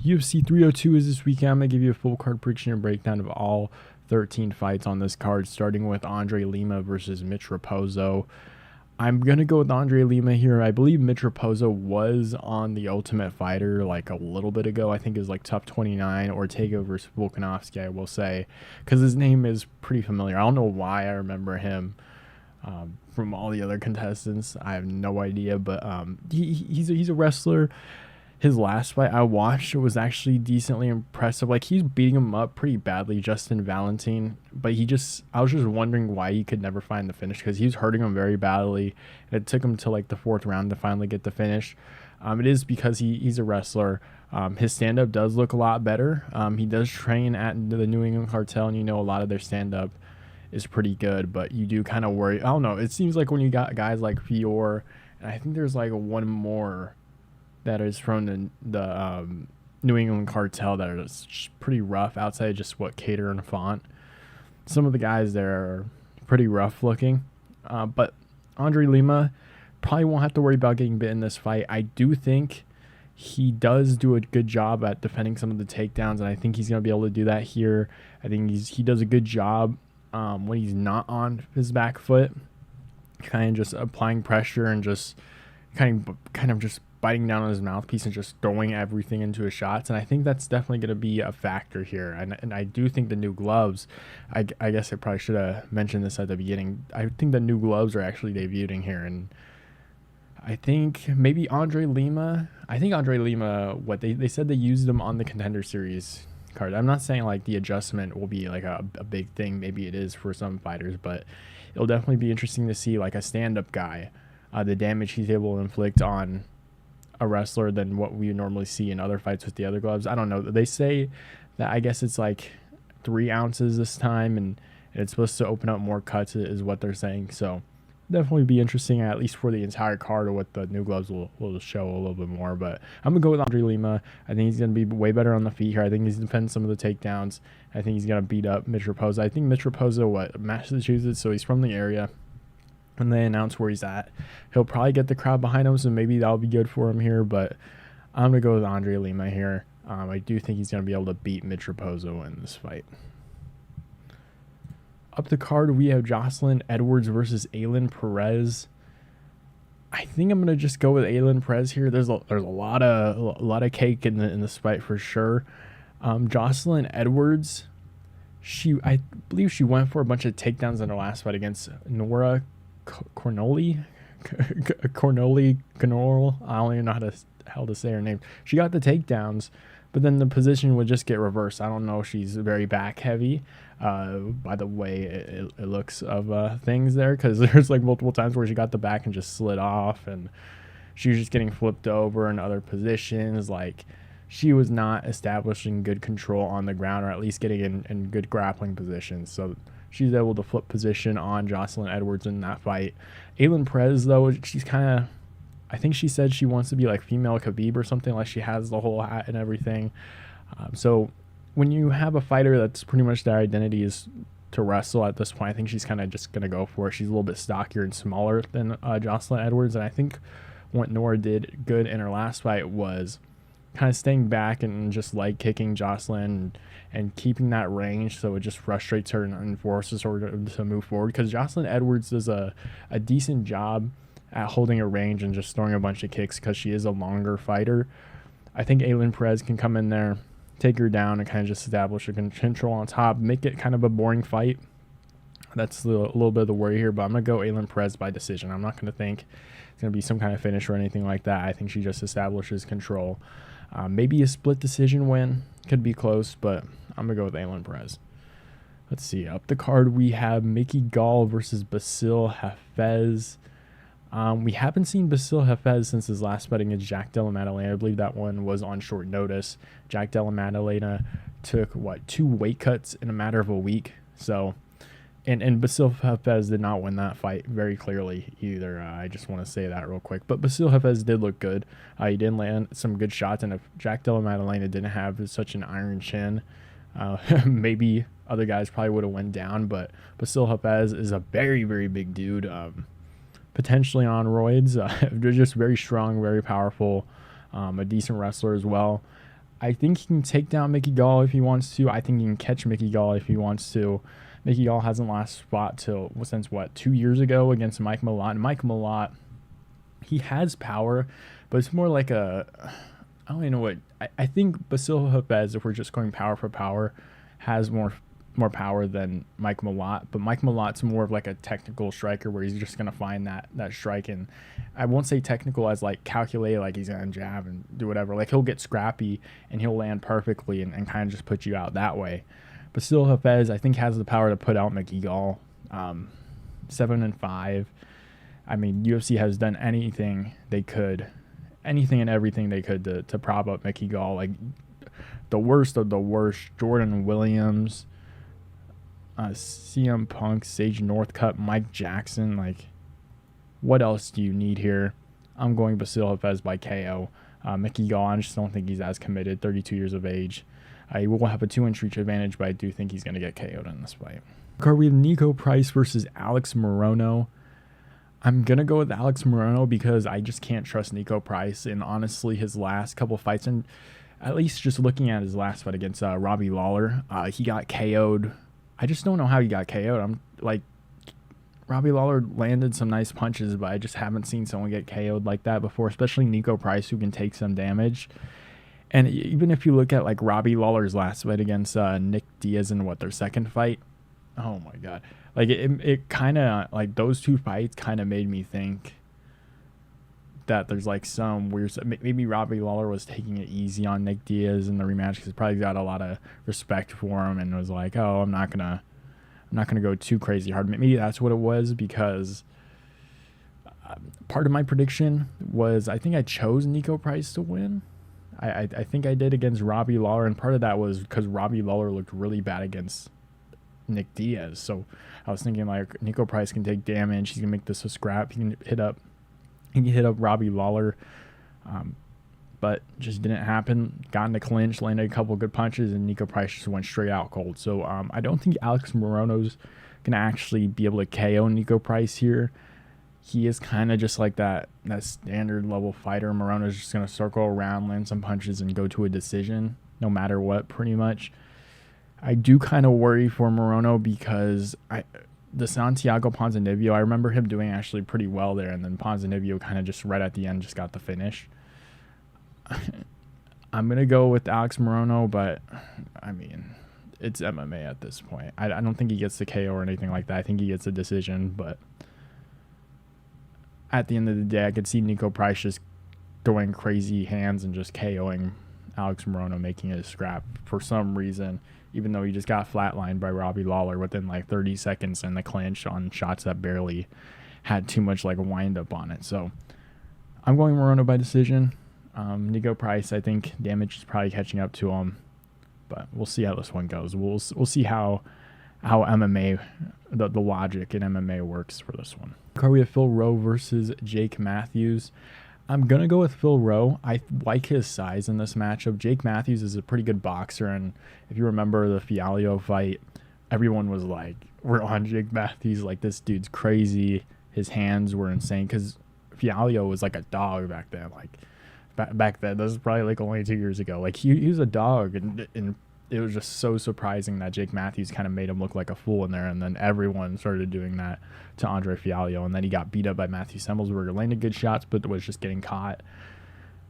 UFC 302 is this weekend. I'm going to give you a full card prediction and breakdown of all 13 fights on this card, starting with Andre Lima versus Mitch Raposo. I'm going to go with Andre Lima here. I believe Mitch Raposo was on the Ultimate Fighter like a little bit ago. I think it was like Tough 29 or Ortega versus Volkanovski, I will say, because his name is pretty familiar. I don't know why I remember him from all the other contestants. I have no idea, but he's a wrestler. His last fight I watched was actually decently impressive. Like, he's beating him up pretty badly, Justin Valentine, but I was just wondering why he could never find the finish, because he was hurting him very badly, and it took him to like the 4th round to finally get the finish. It is because he's a wrestler. His stand-up does look a lot better. He does train at the New England Cartel, and a lot of their stand-up is pretty good, but you do kind of worry. I don't know. It seems like when you got guys like Fior, and I think there's like one more that is from the New England Cartel that are just pretty rough outside of just what Cater and Font. Some of the guys there are pretty rough looking, but Andre Lima probably won't have to worry about getting bit in this fight. I do think he does do a good job at defending some of the takedowns, and I think he's going to be able to do that here. I think he does a good job when he's not on his back foot, kind of just applying pressure and just kind of just biting down on his mouthpiece and just throwing everything into his shots. And I think that's definitely going to be a factor here. And I do think the new gloves, I guess I probably should have mentioned this at the beginning. I think the new gloves are actually debuting here. And I think maybe Andre Lima, what they said they used them on the Contender Series card. I'm not saying like the adjustment will be like a big thing. Maybe it is for some fighters, but it'll definitely be interesting to see like a stand-up guy, the damage he's able to inflict on a wrestler than what we normally see in other fights with the other gloves. I don't know. They say that I guess it's like 3 ounces this time, and it's supposed to open up more cuts is what they're saying. So definitely be interesting, at least for the entire card, or what the new gloves will show a little bit more. But I'm going to go with Andre Lima. I think he's going to be way better on the feet here. I think he's defending some of the takedowns. I think he's going to beat up Mitch Raposo. I think Mitch Raposo, Massachusetts, so he's from the area. When they announce where he's at, he'll probably get the crowd behind him, so maybe that'll be good for him here. But I'm going to go with Andre Lima here. I do think he's going to be able to beat Mitch Raposo in this fight. Up the card, we have Joselyne Edwards versus Ailin Perez. I think I'm going to just go with Ailin Perez here. There's a lot of cake in this fight for sure. Joselyne Edwards, I believe she went for a bunch of takedowns in her last fight against Nora Cornoli. I don't even know how to say her name. She got the takedowns, but then the position would just get reversed. I don't know if she's very back heavy by the way it looks of things there, because there's like multiple times where she got the back and just slid off, and she was just getting flipped over in other positions. Like, she was not establishing good control on the ground, or at least getting in good grappling positions. So she's able to flip position on Joselyne Edwards in that fight. Ailin Perez, though, she's kind of, I think she said she wants to be like female Khabib or something, like she has the whole hat and everything. So when you have a fighter that's pretty much their identity is to wrestle at this point, I think she's kind of just going to go for it. She's a little bit stockier and smaller than Joselyne Edwards. And I think what Nora did good in her last fight was kind of staying back and just leg kicking Joselyne and keeping that range, so it just frustrates her and forces her to move forward, because Joselyne Edwards does a decent job at holding a range and just throwing a bunch of kicks, because she is a longer fighter. I think Ailin Perez can come in there, take her down, and kind of just establish a control on top, make it kind of a boring fight. That's a little bit of the worry here, but I'm going to go Ailin Perez by decision. I'm not going to think it's going to be some kind of finish or anything like that. I think she just establishes control. Maybe a split decision win. Could be close, but I'm going to go with Ailin Perez. Let's see. Up the card, we have Gall versus Bassil Hafez. We haven't seen Bassil Hafez since his last fight against Jack Della Maddalena. I believe that one was on short notice. Jack Della Maddalena took, 2 weight cuts in a matter of a week. So, and Bassil Hafez did not win that fight very clearly either. I just want to say that real quick. But Bassil Hafez did look good. He did land some good shots. And if Jack Della Maddalena didn't have such an iron chin, maybe other guys probably would have went down. But Bassil Hafez is a very, very big dude. Potentially on roids. They're just very strong, very powerful, a decent wrestler as well. I think he can take down Mickey Gall if he wants to. I think he can catch Mickey Gall if he wants to. Mickey Gall hasn't lost spot since 2 years ago against Mike Malott. And Mike Malott, he has power, but it's more like I don't even know what. I think Bassil Hafez, if we're just going power for power, has more power than Mike Malott. But Mike Malott's more of like a technical striker where he's just going to find that strike. And I won't say technical as like calculate, like he's going to jab and do whatever. Like he'll get scrappy and he'll land perfectly and kind of just put you out that way. Bassil Hafez, I think, has the power to put out Mickey Gall. 7-5. I mean, UFC has done anything and everything they could to prop up Mickey Gall. Like the worst of the worst, Jordan Williams, CM Punk, Sage Northcutt, Mike Jackson. Like, what else do you need here? I'm going Bassil Hafez by KO. Mickey Gall, I just don't think he's as committed. 32 years of age. He will have a 2-inch reach advantage, but I do think he's going to get KO'd in this fight. Card, we have Niko Price versus Alex Morono. I'm going to go with Alex Morono because I just can't trust Niko Price. And honestly, his last couple fights, and at least just looking at his last fight against Robbie Lawler, he got KO'd. I just don't know how he got KO'd. I'm like, Robbie Lawler landed some nice punches, but I just haven't seen someone get KO'd like that before, especially Niko Price, who can take some damage. And even if you look at like Robbie Lawler's last fight against Nick Diaz in their second fight, oh my God. Like it kind of, like those two fights kind of made me think that there's like some weird, maybe Robbie Lawler was taking it easy on Nick Diaz in the rematch because he probably got a lot of respect for him and was like, oh, I'm not gonna go too crazy hard. Maybe that's what it was, because part of my prediction was I think I chose Niko Price to win. I think I did against Robbie Lawler, and part of that was because Robbie Lawler looked really bad against Nick Diaz. So I was thinking like Niko Price can take damage. He's gonna make this a scrap. He can hit up Robbie Lawler, but just didn't happen. Got in the clinch, landed a couple good punches, and Niko Price just went straight out cold. So I don't think Alex Morono's gonna actually be able to KO Niko Price here. He is kind of just like that standard level fighter. Morono's just going to circle around, land some punches, and go to a decision no matter what, pretty much. I do kind of worry for Morono because the Santiago Ponzinibbio, I remember him doing actually pretty well there, and then Ponzinibbio kind of just right at the end just got the finish. I'm going to go with Alex Morono, but, I mean, it's MMA at this point. I don't think he gets the KO or anything like that. I think he gets a decision, but at the end of the day, I could see Niko Price just throwing crazy hands and just KOing Alex Morono, making it a scrap for some reason, even though he just got flatlined by Robbie Lawler within like 30 seconds in the clinch on shots that barely had too much like a wind up on it. So I'm going Morono by decision. Niko Price, I think damage is probably catching up to him, but we'll see how this one goes. We'll see how MMA, the logic in MMA works for this one. We have Phil Rowe versus Jake Matthews. I'm going to go with Phil Rowe. I like his size in this matchup. Jake Matthews is a pretty good boxer, and if you remember the Fialho fight, everyone was like, we're on Jake Matthews, like this dude's crazy. His hands were insane because Fialho was like a dog back then. Like back then, this was probably like only 2 years ago. Like he was a dog, and it was just so surprising that Jake Matthews kind of made him look like a fool in there, and then everyone started doing that to Andre Fialho, and then he got beat up by Matthew Semelsberger, landed good shots, but was just getting caught.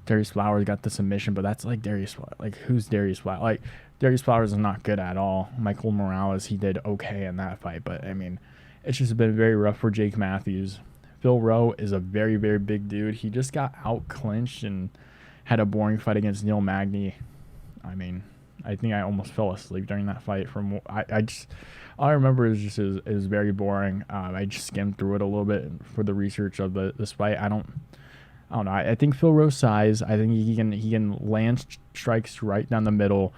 Darius Flowers got the submission, but that's like Darius Flowers. Like, who's Darius Flowers? Like, Darius Flowers is not good at all. Michael Morales, he did okay in that fight, but, I mean, it's just been very rough for Jake Matthews. Phil Rowe is a very, very big dude. He just got out-clinched and had a boring fight against Neil Magny. I mean, I think I almost fell asleep during that fight. All I remember is just it was very boring. I just skimmed through it a little bit for the research of this fight. I don't know. I think Phil Rowe's size. I think he can land strikes right down the middle,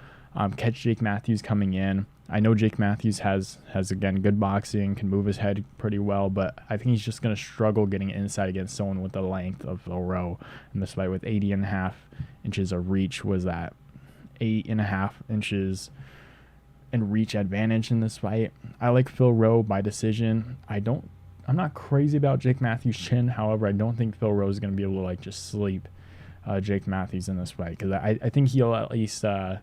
catch Jake Matthews coming in. I know Jake Matthews has again good boxing, can move his head pretty well, but I think he's just going to struggle getting inside against someone with the length of Phil Rowe. In this fight with 80.5 inches of reach, was that 8.5 inches in reach advantage in this fight. I like Phil Rowe by decision. I'm not crazy about Jake Matthews' chin. However, I don't think Phil Rowe is going to be able to like just sleep Jake Matthews in this fight, because I think he'll at least die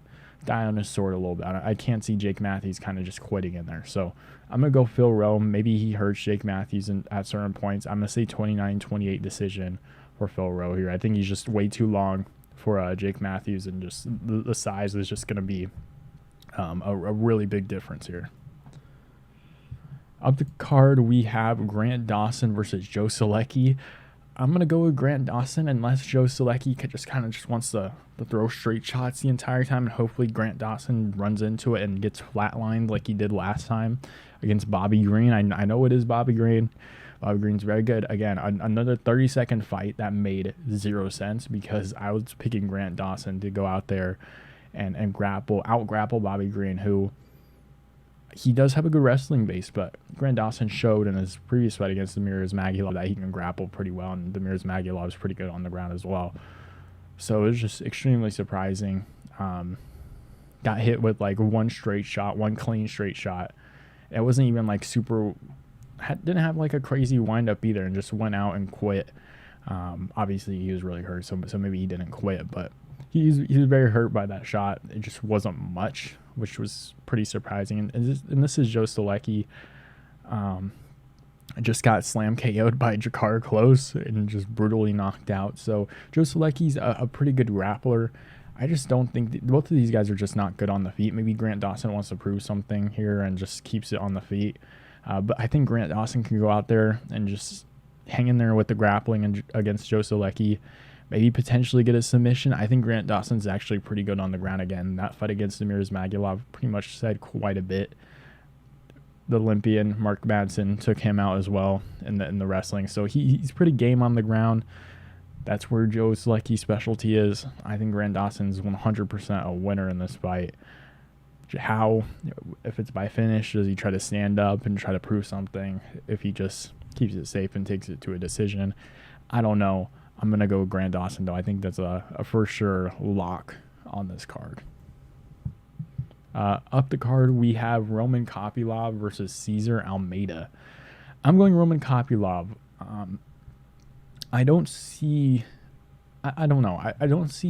on his sword a little bit. I can't see Jake Matthews kind of just quitting in there. So I'm going to go Phil Rowe. Maybe he hurts Jake Matthews at certain points. I'm going to say 29-28 decision for Phil Rowe here. I think he's just way too long for Jake Matthews, and just the size is just going to be a really big difference here. Up the card, we have Grant Dawson versus Joe Solecki. I'm going to go with Grant Dawson unless Joe Solecki just wants to throw straight shots the entire time, and hopefully Grant Dawson runs into it and gets flatlined like he did last time against Bobby Green. I know it is Bobby Green. Bobby Green's very good. Again, another 30-second fight that made 0 sense because I was picking Grant Dawson to go out there and out-grapple Bobby Green, who he does have a good wrestling base, but Grant Dawson showed in his previous fight against Demiris Magulov that he can grapple pretty well, and Demiris Magulov is pretty good on the ground as well. So it was just extremely surprising. Got hit with like one clean straight shot. It wasn't even like didn't have like a crazy windup either, and just went out and quit. Obviously he was really hurt, so maybe he didn't quit, but he was very hurt by that shot. It just wasn't much, which was pretty surprising. And this is Joe Solecki. Just got slam KO'd by Jakar Close and just brutally knocked out. So Joe Solecki's a pretty good grappler. I just don't think both of these guys are just not good on the feet. Maybe Grant Dawson wants to prove something here and just keeps it on the feet. But I think Grant Dawson can go out there and just hang in there with the grappling against Joe Solecki. Maybe potentially get a submission. I think Grant Dawson's actually pretty good on the ground again. That fight against Demiris Magulov pretty much said quite a bit. The Olympian Mark Madsen took him out as well in the wrestling. So he's pretty game on the ground. That's where Joe Solecki's specialty is. I think Grant Dawson's 100% a winner in this fight. How, if it's by finish, does he try to stand up and try to prove something? If he just keeps it safe and takes it to a decision, I don't know. I'm going to go with Grant Dawson, though. I think that's a for sure lock on this card. Up the card, we have Roman Kopylov versus Cesar Almeida. I'm going Roman Kopylov. I don't see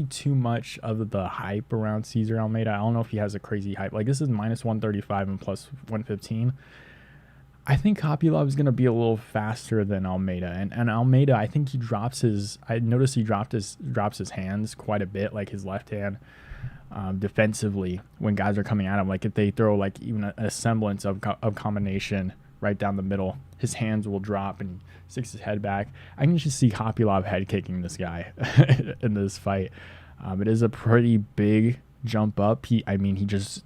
too much of the hype around Cesar Almeida. I don't know if he has a crazy hype. Like, this is minus 135 and plus 115. I think Kopylov is going to be a little faster than Almeida. And Almeida, I think drops his hands quite a bit, like his left hand, defensively when guys are coming at him. Like, if they throw like even a semblance of combination right down the middle, his hands will drop and he sticks his head back. I can just see Kopylov head kicking this guy in this fight. It is a pretty big jump up. He just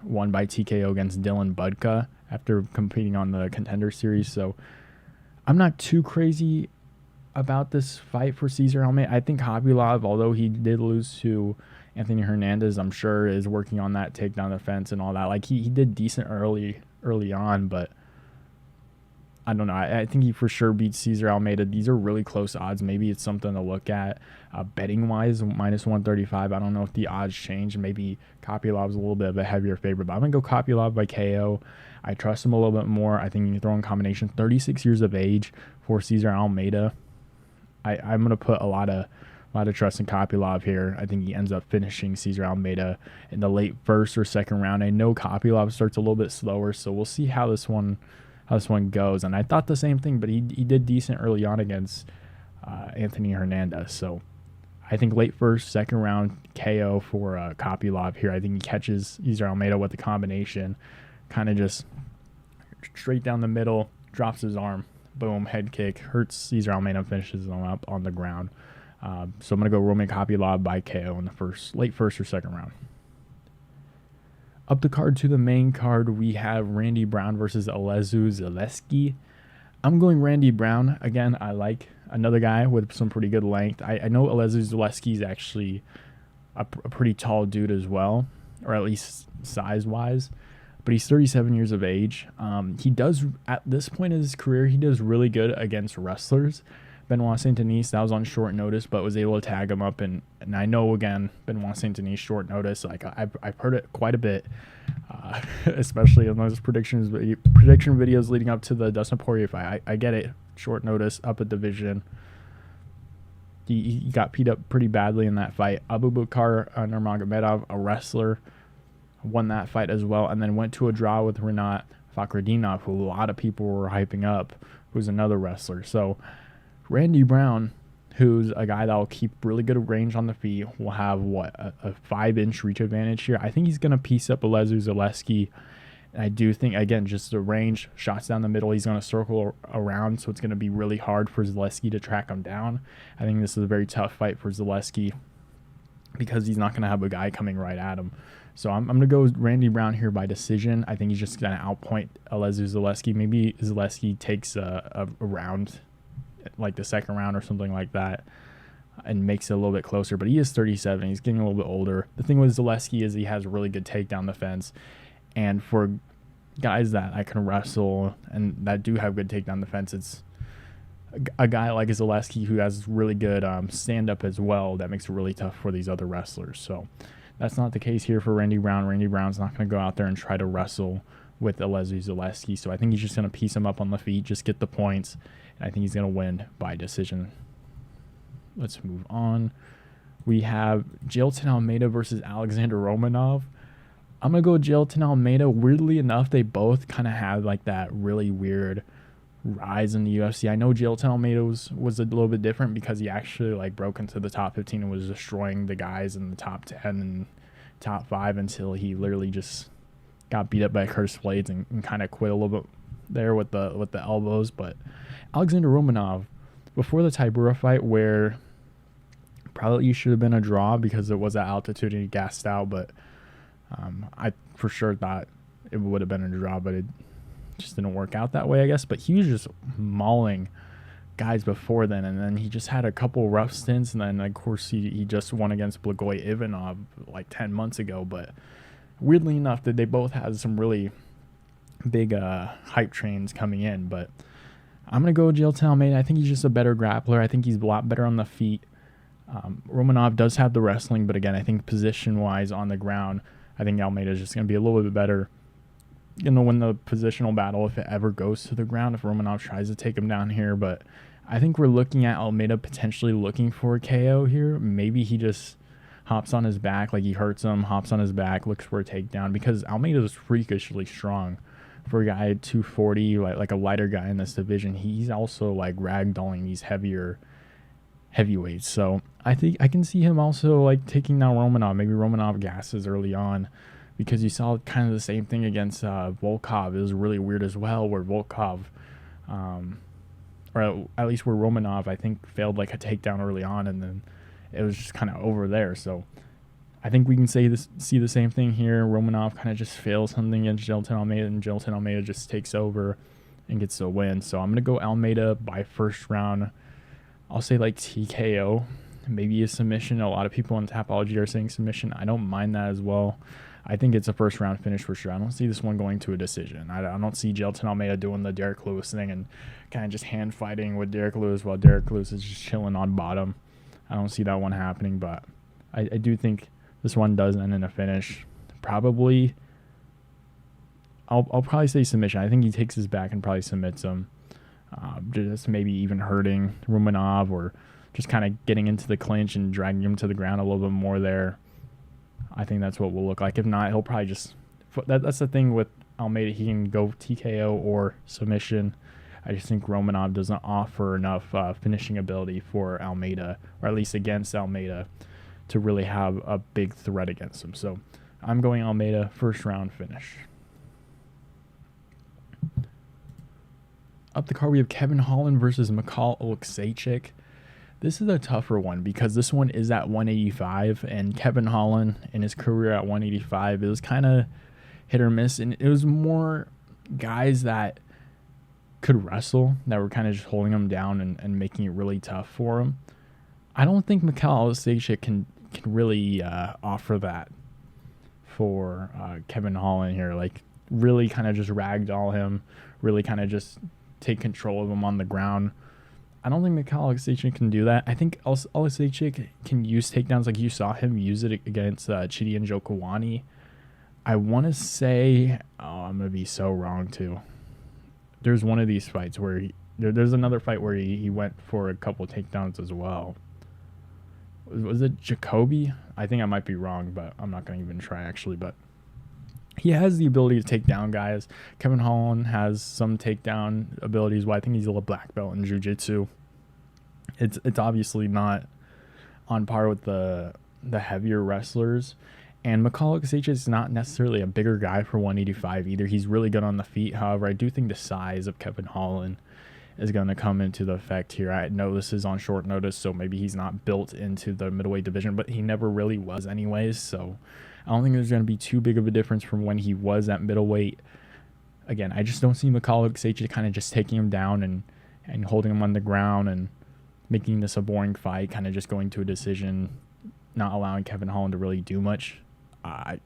won by TKO against Dylan Budka after competing on the Contender Series. So I'm not too crazy about this fight for Cesar Almeida. I think Kopylov, although he did lose to Anthony Hernandez, I'm sure is working on that takedown defense and all that. Like, he did decent early on, but I don't know. I think he for sure beats Cesar Almeida. These are really close odds. Maybe it's something to look at. Betting-wise, minus 135. I don't know if the odds change. Maybe Kopylov's a little bit of a heavier favorite, but I'm going to go Kopylov by KO. I trust him a little bit more. I think he can throw in combination. 36 years of age for Cesar Almeida. I'm going to put a lot of trust in Kopylov here. I think he ends up finishing Cesar Almeida in the late first or second round. I know Kopylov starts a little bit slower, so we'll see how this one goes. And I thought the same thing, but he did decent early on against Anthony Hernandez. So I think late first, second round KO for Kopylov here. I think he catches Cesar Almeida with the combination, kind of just straight down the middle, drops his arm, boom, head kick, hurts Cesar Almeida, finishes him up on the ground. So I'm going to go Roman Kopylov by KO in the late first or second round. Up the card to the main card, we have Randy Brown versus Elizeu Zaleski. I'm going Randy Brown. Again, I like another guy with some pretty good length. I know Elizeu Zaleski is actually a pretty tall dude as well, or at least size-wise. But he's 37 years of age. He does, at this point in his career, he does really good against wrestlers. Benoit Saint-Denis, that was on short notice, but was able to tag him up. And I know, again, Benoit Saint-Denis, short notice. Like, I've heard it quite a bit, especially in those prediction videos leading up to the Dustin Poirier fight. I get it, short notice, up a division. He got beat up pretty badly in that fight. Abubakar Nurmagomedov, a wrestler, won that fight as well, and then went to a draw with Rinat Fakhretdinov, who a lot of people were hyping up, who's another wrestler. So Randy Brown, who's a guy that will keep really good range on the feet, will have, a 5-inch reach advantage here. I think he's going to piece up Elizeu Zaleski. And I do think, again, just the range, shots down the middle, he's going to circle around, so it's going to be really hard for Zaleski to track him down. I think this is a very tough fight for Zaleski because he's not going to have a guy coming right at him. So I'm going to go with Randy Brown here by decision. I think he's just going to outpoint Elizeu Zaleski. Maybe Zaleski takes a round, like the second round or something like that, and makes it a little bit closer. But he is 37. He's getting a little bit older. The thing with Zaleski is he has a really good takedown defense. And for guys that I can wrestle and that do have good takedown defense, it's a guy like Zaleski who has really good stand-up as well that makes it really tough for these other wrestlers. So that's not the case here for Randy Brown. Randy Brown's not going to go out there and try to wrestle with Elizeu Zaleski. So I think he's just going to piece him up on the feet, just get the points, and I think he's going to win by decision. Let's move on. We have Jailton Almeida versus Alexandr Romanov. I'm going to go with Jailton Almeida. Weirdly enough, they both kind of had like that really weird rise in the UFC. I know Jailton Almeida was a little bit different because he actually like broke into the top 15 and was destroying the guys in the top 10 and top 5 until he literally just got beat up by Curtis Blades and kind of quit a little bit there with the elbows. But Alexandr Romanov, before the Tybura fight, where probably should have been a draw because it was at altitude and he gassed out, but I for sure thought it would have been a draw, but it just didn't work out that way, I guess. But he was just mauling guys before then, and then he just had a couple rough stints, and then of course he just won against Blagoy Ivanov like 10 months ago. But weirdly enough, that they both had some really big hype trains coming in. But I'm gonna go with Jailton Almeida. I think he's just a better grappler. I think he's a lot better on the feet. Romanov does have the wrestling, but again, I think position-wise on the ground, I think Almeida is just going to be a little bit better. You know, win the positional battle if it ever goes to the ground, if Romanov tries to take him down here. But I think we're looking at Almeida potentially looking for a KO here. Maybe he just hops on his back, like he hurts him, hops on his back, looks for a takedown, because Almeida is freakishly strong for a guy at 240, like a lighter guy in this division. He's also like ragdolling these heavyweights. So I think I can see him also like taking down Romanov. Maybe Romanov gasses early on, because you saw kind of the same thing against Volkov. It was really weird as well, where Volkov, or at least where Romanov, I think, failed like a takedown early on, and then it was just kind of over there. So I think we can see the same thing here. Romanov kind of just fails something against Jailton Almeida, and Jailton Almeida just takes over and gets the win. So I'm going to go Almeida by first round. I'll say like TKO, maybe a submission. A lot of people in Tapology are saying submission. I don't mind that as well. I think it's a first round finish for sure. I don't see this one going to a decision. I don't see Jailton Almeida doing the Derek Lewis thing and kind of just hand fighting with Derek Lewis while Derek Lewis is just chilling on bottom. I don't see that one happening, but I do think this one does end in a finish. Probably, I'll probably say submission. I think he takes his back and probably submits him. Just maybe even hurting Romanov, or just kind of getting into the clinch and dragging him to the ground a little bit more there. I think that's what will look like. If not, he'll probably just... That's the thing with Almeida. He can go TKO or submission. I just think Romanov doesn't offer enough finishing ability for Almeida, or at least against Almeida, to really have a big threat against him. So I'm going Almeida, first round finish. Up the card, we have Kevin Holland versus Michal Oleksiejczuk. This is a tougher one because this one is at 185, and Kevin Holland in his career at 185, it was kind of hit or miss, and it was more guys that could wrestle that were kind of just holding him down and making it really tough for him. I don't think Michal Oleksiejczuk can really offer that for Kevin Holland here. Like, really kind of just ragdoll him, really kind of just take control of him on the ground. I don't think Michal Oleksiejczuk can do that. I think Oleksiejczuk can use takedowns, like you saw him use it against Chidi and Njokuani. I want to say, I'm going to be so wrong too. There's one of these fights where there's another fight where he went for a couple takedowns as well. Was it Jacoby? I think I might be wrong, but I'm not going to even try actually. But he has the ability to take down guys. Kevin Holland has some takedown abilities. Well, I think he's a little black belt in jiu-jitsu. It's obviously not on par with the heavier wrestlers. And Makhachev is not necessarily a bigger guy for 185 either. He's really good on the feet. However, I do think the size of Kevin Holland is going to come into the effect here. I know this is on short notice, so maybe he's not built into the middleweight division, but he never really was anyways. So I don't think there's going to be too big of a difference from when he was at middleweight. Again, I just don't see Makhachev kind of just taking him down and holding him on the ground and making this a boring fight, kind of just going to a decision, not allowing Kevin Holland to really do much. I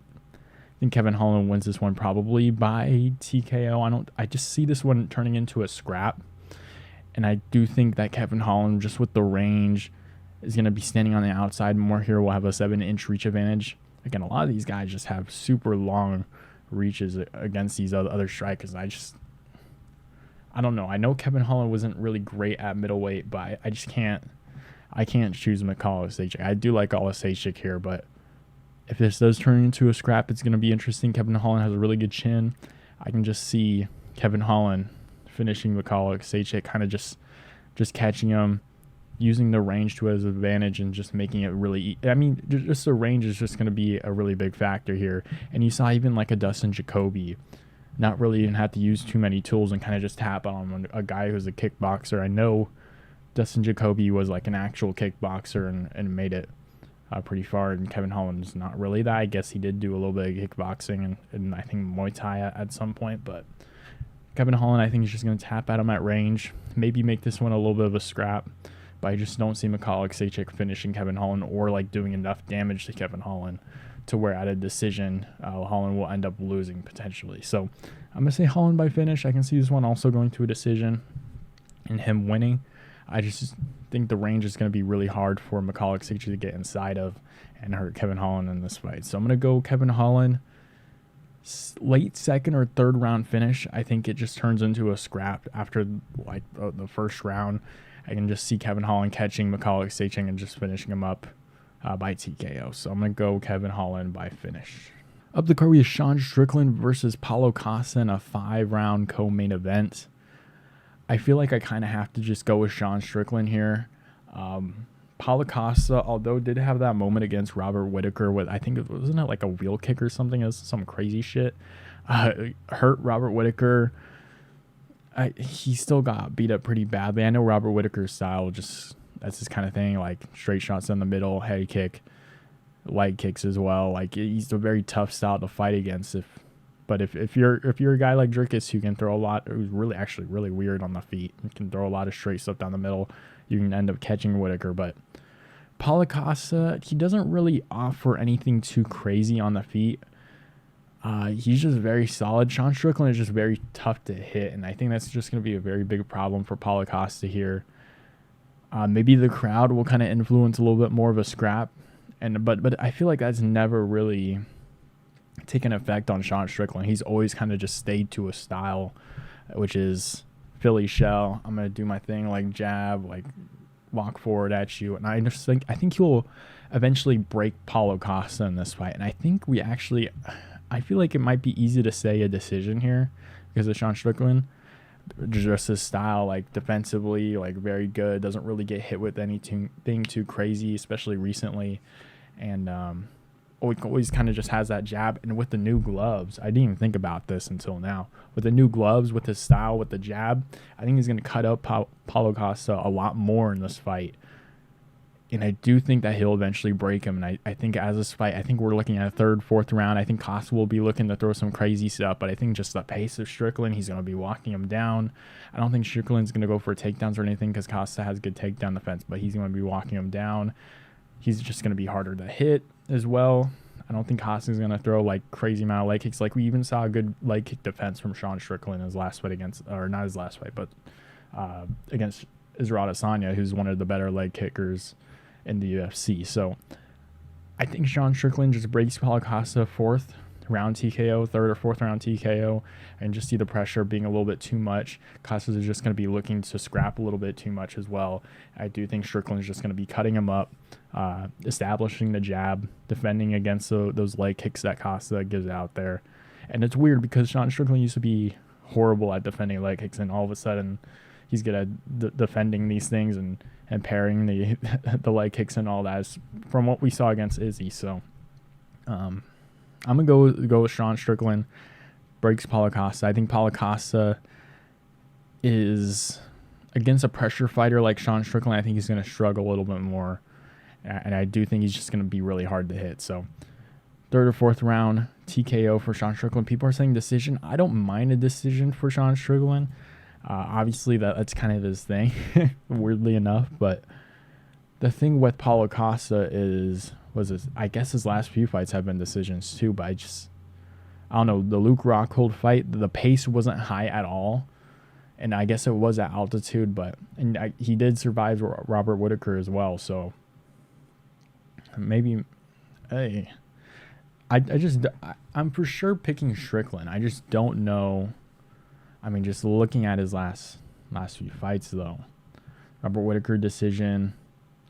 think Kevin Holland wins this one probably by TKO. I just see this one turning into a scrap. And I do think that Kevin Holland, just with the range, is going to be standing on the outside more here. Will have a 7-inch reach advantage. Again, a lot of these guys just have super long reaches against these other strikers. I don't know. I know Kevin Holland wasn't really great at middleweight, but I can't choose Makhachev. I do like Oleksiejczuk here, but if this does turn into a scrap, it's going to be interesting. Kevin Holland has a really good chin. I can just see Kevin Holland finishing Makhachev, kind of just catching him, using the range to his advantage, and just making it really. I mean, just the range is just going to be a really big factor here. And you saw even like a Dustin Jacoby not really even have to use too many tools and kind of just tap on a guy who's a kickboxer. I know Dustin Jacoby was like an actual kickboxer and made it pretty far, and Kevin Holland's not really that. I guess he did do a little bit of kickboxing and I think Muay Thai at some point, but Kevin Holland, I think, is just going to tap at him at range, maybe make this one a little bit of a scrap, but I just don't see Makhachev finishing Kevin Holland or like doing enough damage to Kevin Holland to where at a decision Holland will end up losing potentially. So I'm going to say Holland by finish. I can see this one also going to a decision and him winning. I just think the range is going to be really hard for Makhachev to get inside of and hurt Kevin Holland in this fight. So I'm going to go Kevin Holland. Late second or third round finish. I think it just turns into a scrap after like the first round. I can just see Kevin Holland catching Makhachev and just finishing him up by TKO. So I'm going to go Kevin Holland by finish. Up the card, we have Sean Strickland versus Paulo Costa in a 5-round co-main event. I feel like I kind of have to just go with Sean Strickland here. Paulo Costa, although did have that moment against Robert Whittaker with, I think wasn't it like a wheel kick or something? It was some crazy shit. Hurt Robert Whittaker. He still got beat up pretty badly. I know Robert Whittaker's style, just that's his kind of thing, like straight shots in the middle, head kick, leg kicks as well. Like he's a very tough style to fight against. But if you're a guy like Dricus who can throw a lot, who's really weird on the feet, and can throw a lot of straight stuff down the middle, you can end up catching Whittaker. But Paulo Costa, he doesn't really offer anything too crazy on the feet. He's just very solid. Sean Strickland is just very tough to hit, and I think that's just going to be a very big problem for Paulo Costa here. Maybe the crowd will kind of influence a little bit more of a scrap, but I feel like that's never really taken effect on Sean Strickland. He's always kind of just stayed to a style, which is Philly shell. I'm going to do my thing, like jab, like walk forward at you. And I think he will eventually break Paulo Costa in this fight. And I think I feel like it might be easy to say a decision here because of Sean Strickland. Just his style, like defensively, like very good. Doesn't really get hit with anything too crazy, especially recently. And always kind of just has that jab. And with the new gloves, I didn't even think about this until now. With the new gloves, with his style, with the jab, I think he's going to cut up Paulo Costa a lot more in this fight. And I do think that he'll eventually break him. And I think as this fight, I think we're looking at a third, fourth round. I think Costa will be looking to throw some crazy stuff. But I think just the pace of Strickland, he's going to be walking him down. I don't think Strickland's going to go for takedowns or anything because Costa has good takedown defense. But he's going to be walking him down. He's just going to be harder to hit as well. I don't think Costa's going to throw like crazy amount of leg kicks. Like we even saw a good leg kick defense from Sean Strickland in his last fight against, or not his last fight, but against Israel Adesanya, who's one of the better leg kickers in the UFC. So I think Sean Strickland just breaks Paulo Costa fourth round TKO, third or fourth round TKO, and just see the pressure being a little bit too much. Costa is just going to be looking to scrap a little bit too much as well. I do think Strickland is just going to be cutting him up, establishing the jab, defending against those leg kicks that Costa gives out there. And it's weird because Sean Strickland used to be horrible at defending leg kicks, and all of a sudden he's good at defending these things and parrying the leg kicks and all that from what we saw against Izzy. So I'm going to go with Sean Strickland. Breaks Paulo Costa. I think Paulo Costa is against a pressure fighter like Sean Strickland. I think he's going to struggle a little bit more. And I do think he's just going to be really hard to hit. So third or fourth round TKO for Sean Strickland. People are saying decision. I don't mind a decision for Sean Strickland. Obviously, that's kind of his thing, weirdly enough. But the thing with Paulo Costa I guess his last few fights have been decisions too. But I don't know. The Luke Rockhold fight, the pace wasn't high at all. And I guess it was at altitude. He did survive Robert Whittaker as well. So maybe, hey, I'm for sure picking Strickland. I just don't know. I mean, just looking at his last few fights, though. Robert Whittaker decision.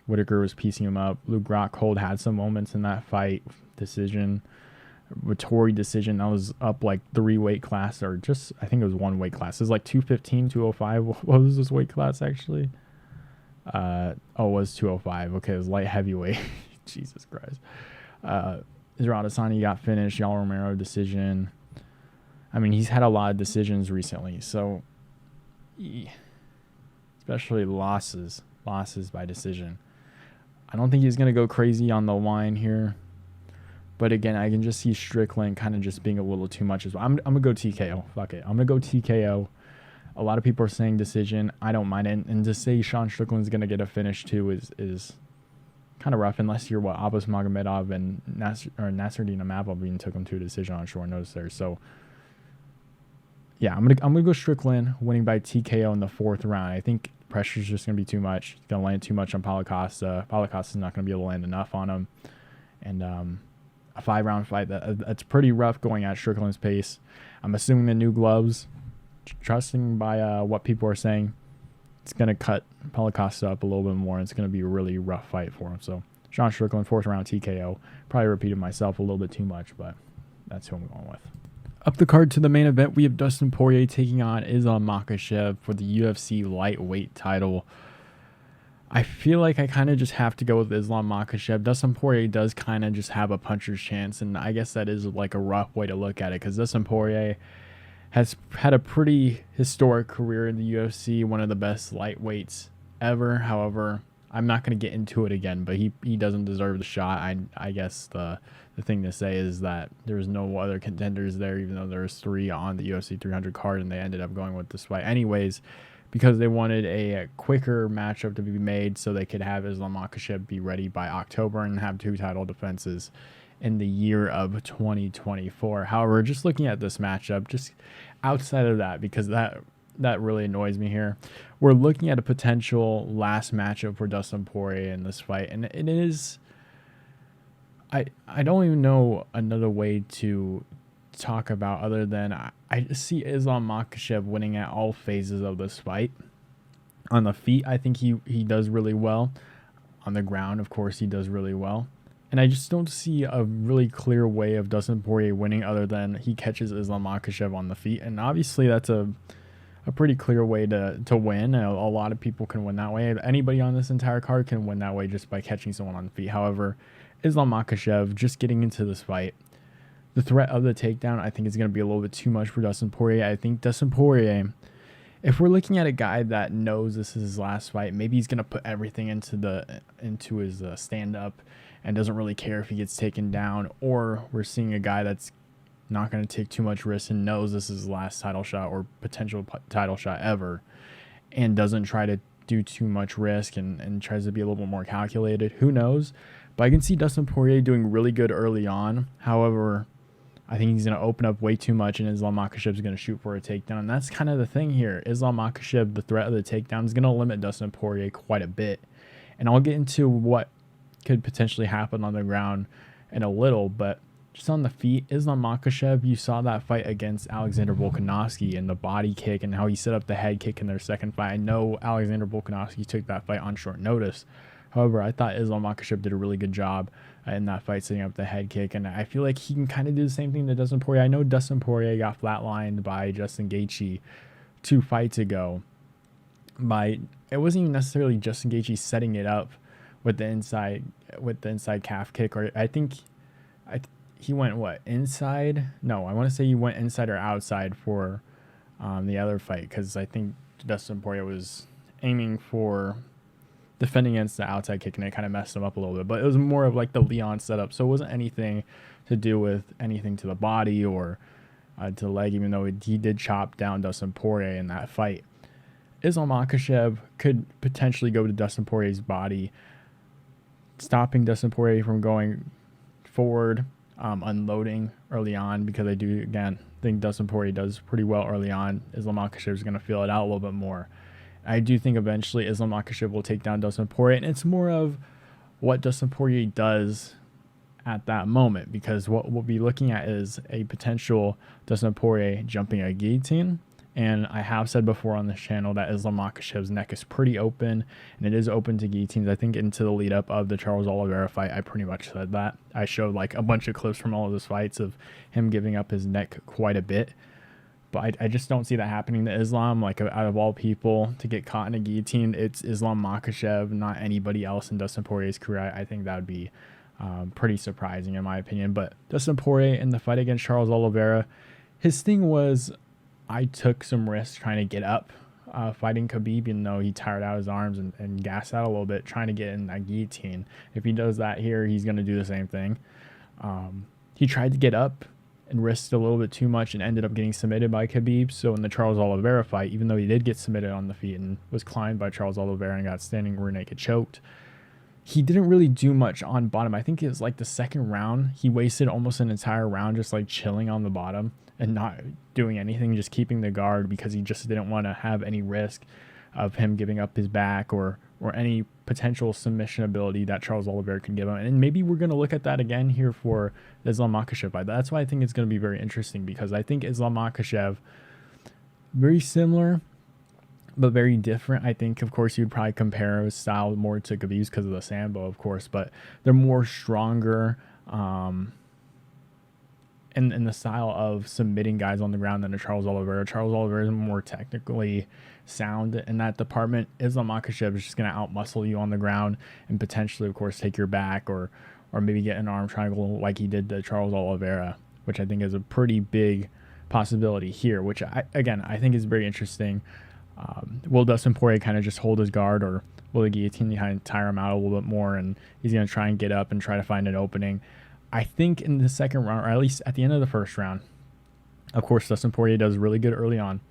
Whittaker was piecing him up. Luke Rockhold had some moments in that fight. Decision. Vittori decision. That was up like 3 weight class, or just, I think it was 1 weight class. It was like 215, 205. What was this weight class, actually? It was 205. Okay, it was light heavyweight. Jesus Christ. Israel Adesanya got finished. Yoel Romero decision. I mean, he's had a lot of decisions recently, so especially losses by decision. I don't think he's going to go crazy on the line here, but again, I can just see Strickland kind of just being a little too much as well. I'm going to go TKO. Fuck it. I'm going to go TKO. A lot of people are saying decision. I don't mind it. And to say Sean Strickland's going to get a finish too is kind of rough, unless you're Abbas Magomedov and Nasruddin Imavov took him to a decision on short notice there. So yeah, I'm gonna go Strickland, winning by TKO in the 4th round. I think pressure's just gonna be too much. It's gonna land too much on Paulo Costa. Paulo Costa's not gonna be able to land enough on him. And a 5-round fight that's pretty rough going at Strickland's pace. I'm assuming the new gloves, trusting by what people are saying, it's gonna cut Paulo Costa up a little bit more. And it's gonna be a really rough fight for him. So Sean Strickland, 4th round TKO. Probably repeated myself a little bit too much, but that's who I'm going with. Up the card to the main event, we have Dustin Poirier taking on Islam Makhachev for the UFC lightweight title. I feel like I kind of just have to go with Islam Makhachev. Dustin Poirier does kind of just have a puncher's chance, and I guess that is like a rough way to look at it, because Dustin Poirier has had a pretty historic career in the UFC, one of the best lightweights ever. However, I'm not going to get into it again, but he doesn't deserve the shot. I guess the thing to say is that there's no other contenders there, even though there's 3 on the UFC 300 card, and they ended up going with this fight anyways, because they wanted a quicker matchup to be made so they could have Islam Makhachev be ready by October and have 2 title defenses in the year of 2024. However, just looking at this matchup, just outside of that, because that really annoys me here, we're looking at a potential last matchup for Dustin Poirier in this fight, and it is, I don't even know another way to talk about other than I just see Islam Makhachev winning at all phases of this fight. On the feet, I think he does really well. On the ground, of course, he does really well. And I just don't see a really clear way of Dustin Poirier winning other than he catches Islam Makhachev on the feet. And obviously that's a pretty clear way to win. A lot of people can win that way. Anybody on this entire card can win that way just by catching someone on the feet. However, Islam Makhachev just getting into this fight, the threat of the takedown, I think is going to be a little bit too much for Dustin Poirier. I think Dustin Poirier, if we're looking at a guy that knows this is his last fight, maybe he's going to put everything into his stand-up and doesn't really care if he gets taken down, or we're seeing a guy that's not going to take too much risk and knows this is his last title shot or potential title shot ever, and doesn't try to do too much risk and tries to be a little bit more calculated. Who knows? But I can see Dustin Poirier doing really good early on. However, I think he's going to open up way too much, and Islam Makhachev is going to shoot for a takedown. And that's kind of the thing here. Islam Makhachev, the threat of the takedown, is going to limit Dustin Poirier quite a bit. And I'll get into what could potentially happen on the ground in a little, but just on the feet, Islam Makhachev, you saw that fight against Alexander Volkanovski and the body kick and how he set up the head kick in their second fight. I know Alexander Volkanovski took that fight on short notice. However, I thought Islam Makhachev did a really good job in that fight, setting up the head kick. And I feel like he can kind of do the same thing to Dustin Poirier. I know Dustin Poirier got flatlined by Justin Gaethje 2 fights ago. It wasn't even necessarily Justin Gaethje setting it up with the inside calf kick, or I think he went inside? No, I want to say he went inside or outside for the other fight, because I think Dustin Poirier was aiming for defending against the outside kick, and it kind of messed him up a little bit. But it was more of like the Leon setup, so it wasn't anything to do with anything to the body or to the leg, even though he did chop down Dustin Poirier in that fight. Islam Makhachev could potentially go to Dustin Poirier's body, stopping Dustin Poirier from going forward, unloading early on, because I do, again, think Dustin Poirier does pretty well early on. Islam Makhachev is going to feel it out a little bit more. I do think eventually Islam Makhachev will take down Dustin Poirier, and it's more of what Dustin Poirier does at that moment, because what we'll be looking at is a potential Dustin Poirier jumping a guillotine. And I have said before on this channel that Islam Makhachev's neck is pretty open, and it is open to guillotines. I think into the lead up of the Charles Oliveira fight, I pretty much said that. I showed like a bunch of clips from all of those fights of him giving up his neck quite a bit. But I just don't see that happening to Islam. Like, out of all people to get caught in a guillotine, it's Islam Makhachev, not anybody else in Dustin Poirier's career. I think that would be pretty surprising in my opinion. But Dustin Poirier in the fight against Charles Oliveira, his thing was, I took some risks trying to get up fighting Khabib, even though he tired out his arms and gassed out a little bit trying to get in that guillotine. If he does that here, he's going to do the same thing. He tried to get up and risked a little bit too much and ended up getting submitted by Khabib. So in the Charles Oliveira fight, even though he did get submitted on the feet and was climbed by Charles Oliveira and got standing rear naked choked, he didn't really do much on bottom. I think it was like the second round, he wasted almost an entire round just like chilling on the bottom and not doing anything, just keeping the guard, because he just didn't want to have any risk of him giving up his back or any potential submission ability that Charles Oliveira could give him. And maybe we're going to look at that again here for Islam Makhachev fight. That's why I think it's going to be very interesting, because I think Islam Makhachev, very similar but very different. I think, of course, you'd probably compare his style more to Khabib's because of the Sambo, of course, but they're more stronger in the style of submitting guys on the ground than a Charles Oliveira. Charles Oliveira is more technically sound in that department. Islam Makhachev is just going to outmuscle you on the ground and potentially, of course, take your back or maybe get an arm triangle like he did to Charles Oliveira, which I think is a pretty big possibility here, which I think is very interesting. Will Dustin Poirier kind of just hold his guard, or will the guillotine kind of tire him out a little bit more and he's going to try and get up and try to find an opening? I think in the second round, or at least at the end of the first round, of course, Dustin Poirier does really good early on.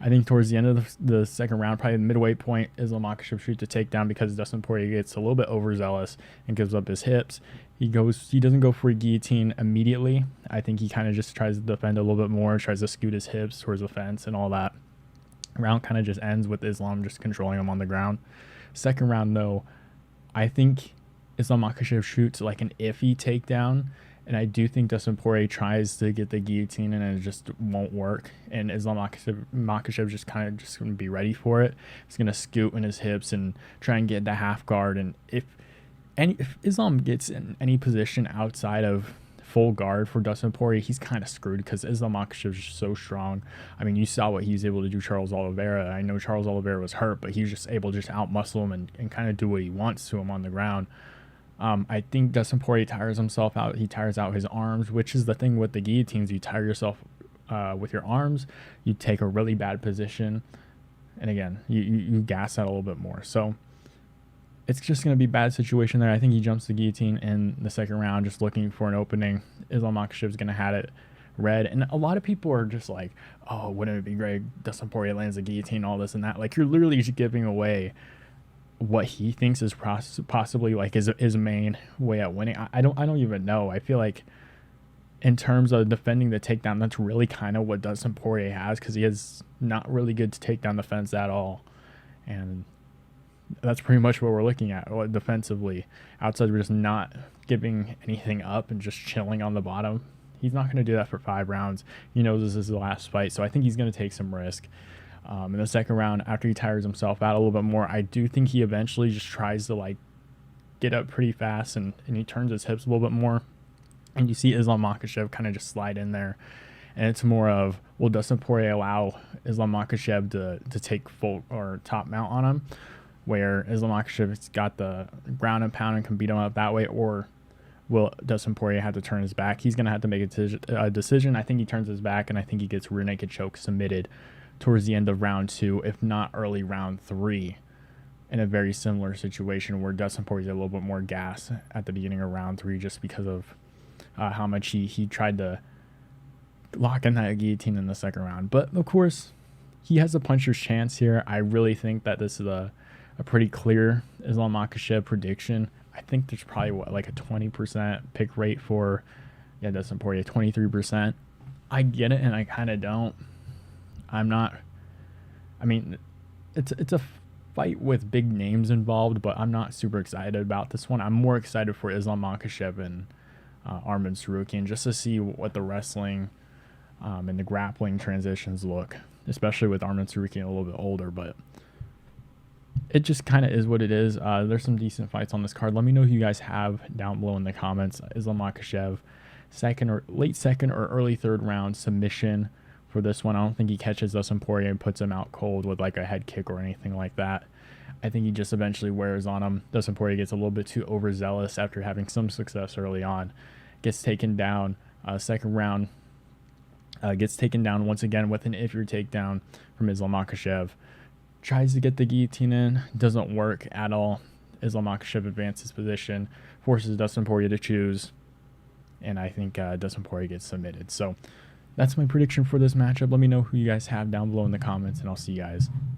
I think towards the end of the second round, probably the midway point, Islam Makhachev shoots a takedown because Dustin Poirier gets a little bit overzealous and gives up his hips. He doesn't go for a guillotine immediately. I think he kind of just tries to defend a little bit more, tries to scoot his hips towards the fence and all that. Round kind of just ends with Islam just controlling him on the ground. Second round, though, I think Islam Makhachev shoots like an iffy takedown, and I do think Dustin Poirier tries to get the guillotine and it just won't work. And Islam Makhachev just kind of just going to be ready for it. He's going to scoot in his hips and try and get the half guard. And if Islam gets in any position outside of full guard for Dustin Poirier, he's kind of screwed, because Islam Makhachev is so strong. I mean, you saw what he was able to do Charles Oliveira. I know Charles Oliveira was hurt, but he was just able to just outmuscle him and kind of do what he wants to him on the ground. I think Dustin Poirier tires himself out. He tires out his arms, which is the thing with the guillotines. You tire yourself with your arms. You take a really bad position. And again, you gas out a little bit more. So it's just going to be a bad situation there. I think he jumps the guillotine in the second round, just looking for an opening. Islam Makhachev is going to have it red. And a lot of people are just like, oh, wouldn't it be great? Dustin Poirier lands the guillotine, all this and that. Like, you're literally just giving away what he thinks is possibly like his main way at winning. I don't even know. I feel like in terms of defending the takedown, that's really kind of what Dustin Poirier has, because he is not really good to take down the fence at all. And that's pretty much what we're looking at defensively. Outside, we're just not giving anything up and just chilling on the bottom. He's not going to do that for 5 rounds. He knows this is the last fight, so I think he's going to take some risk. In the second round, after he tires himself out a little bit more, I do think he eventually just tries to like get up pretty fast and he turns his hips a little bit more. And you see Islam Makhachev kind of just slide in there. And it's more of, will Dustin Poirier allow Islam Makhachev to take full or top mount on him, where Islam Makhachev's got the ground and pound and can beat him up that way, or will Dustin Poirier have to turn his back? He's going to have to make a decision. I think he turns his back, and I think he gets rear naked choke submitted towards the end of round 2, if not early round 3, in a very similar situation where Dustin Poirier's a little bit more gas at the beginning of round 3 just because of how much he tried to lock in that guillotine in the second round. But, of course, he has a puncher's chance here. I really think that this is a pretty clear Islam Makhachev prediction. I think there's probably, like a 20% pick rate for Dustin Poirier, 23%. I get it, and I kind of don't. It's a fight with big names involved, but I'm not super excited about this one. I'm more excited for Islam Makhachev and Arman Tsarukyan just to see what the wrestling and the grappling transitions look, especially with Arman Tsarukyan a little bit older, but it just kind of is what it is. There's some decent fights on this card. Let me know who you guys have down below in the comments. Islam Makhachev, late second or early third round submission for this one. I don't think he catches Dustin Poirier and puts him out cold with like a head kick or anything like that. I think he just eventually wears on him. Dustin Poirier gets a little bit too overzealous after having some success early on. Gets taken down. Second round gets taken down once again with an if-you're takedown from Islam Makhachev. Tries to get the guillotine in. Doesn't work at all. Islam Makhachev advances position. Forces Dustin Poirier to choose. And I think Dustin Poirier gets submitted. So that's my prediction for this matchup. Let me know who you guys have down below in the comments, and I'll see you guys